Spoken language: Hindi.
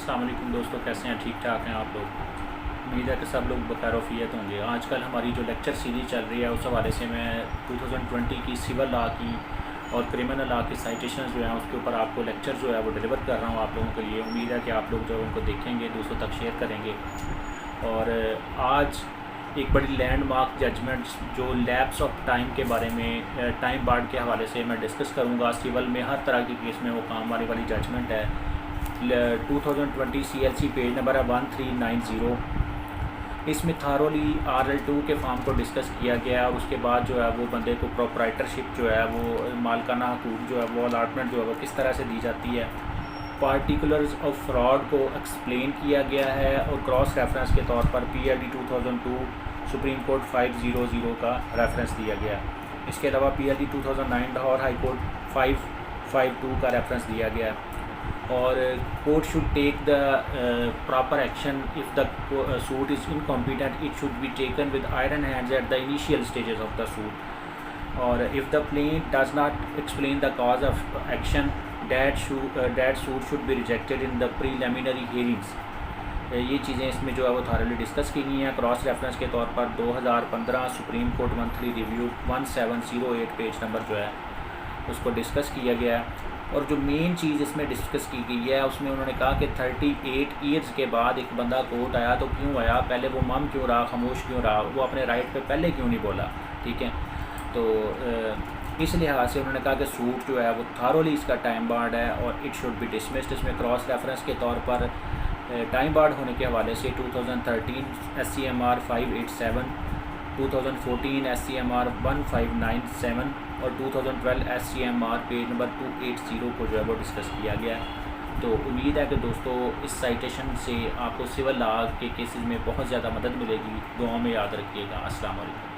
अस्सलाम वालेकुम दोस्तों, कैसे हैं? ठीक ठाक हैं आप लोग? उम्मीद है कि सब लोग बखैर होंगे। आजकल हमारी जो लेक्चर सीरीज़ चल रही है उस हवाले से मैं 2020 की सिविल लॉ की और क्रिमिनल लॉ की साइटेशन जो हैं उसके ऊपर आपको लेक्चर जो है वो डिलीवर कर रहा हूँ आप लोगों के लिए। उम्मीद है कि आप लोग जो उनको देखेंगे, दूसरों तक शेयर करेंगे। और आज एक बड़ी लैंडमार्क जजमेंट जो लैप्स ऑफ टाइम के बारे में, टाइम बार्ड के हवाले से मैं डिस्कस करूँगा। सिविल में हर तरह के केस में वो काम आने वाली जजमेंट है। 2020 CLC पेज नंबर है 1390। इसमें थारोली RL2 के फॉर्म को डिस्कस किया गया और उसके बाद जो है वो बंदे को प्रोप्राइटरशिप जो है वो मालकाना हकूक़ जो है वो अलॉटमेंट जो है वो किस तरह से दी जाती है। पार्टिकुलर्स ऑफ फ्रॉड को एक्सप्लेन किया गया है और क्रॉस रेफरेंस के तौर पर PLD 2002 सुप्रीम कोर्ट 500 का रेफरेंस दिया गया। इसके अलावा PLD 2009 लाहौर हाई कोर्ट 552 का रेफरेंस दिया गया। और court should take the proper action if the suit is incompetent, it should be taken with iron hands at the initial stages of the suit. और if the plaint does not explain the cause of action that suit should be rejected in the preliminary hearings. ये चीज़ें इसमें जो है वो थारली डिस्कस की गई हैं। क्रॉस रेफरेंस के तौर पर 2015 supreme court monthly review 1708 page number जो है उसको डिस्कस किया गया है। और जो मेन चीज़ इसमें डिस्कस की गई है उसमें उन्होंने कहा कि 38 ईयर्स के बाद एक बंदा कोर्ट आया तो क्यों आया, पहले वो मम क्यों रहा, खामोश क्यों रहा, वो अपने राइट पे पहले क्यों नहीं बोला। ठीक है, तो इस लिहाज से उन्होंने कहा कि सूट जो है वो थारोली इसका टाइम बार्ड है और इट शुड बी डिसमिस्ड। इसमें क्रॉस रेफरेंस के तौर पर टाइम बार्ड होने के हवाले से 2013 SCMR 587, 2014 SCMR 1597 और 2012 SCMR पेज नंबर 280 को जो है वो डिस्कस किया गया है। तो उम्मीद है कि दोस्तों इस साइटेशन से आपको सिविल लॉ के केसेस में बहुत ज़्यादा मदद मिलेगी। दुआ में याद रखिएगा। अस्सलाम वालेकुम।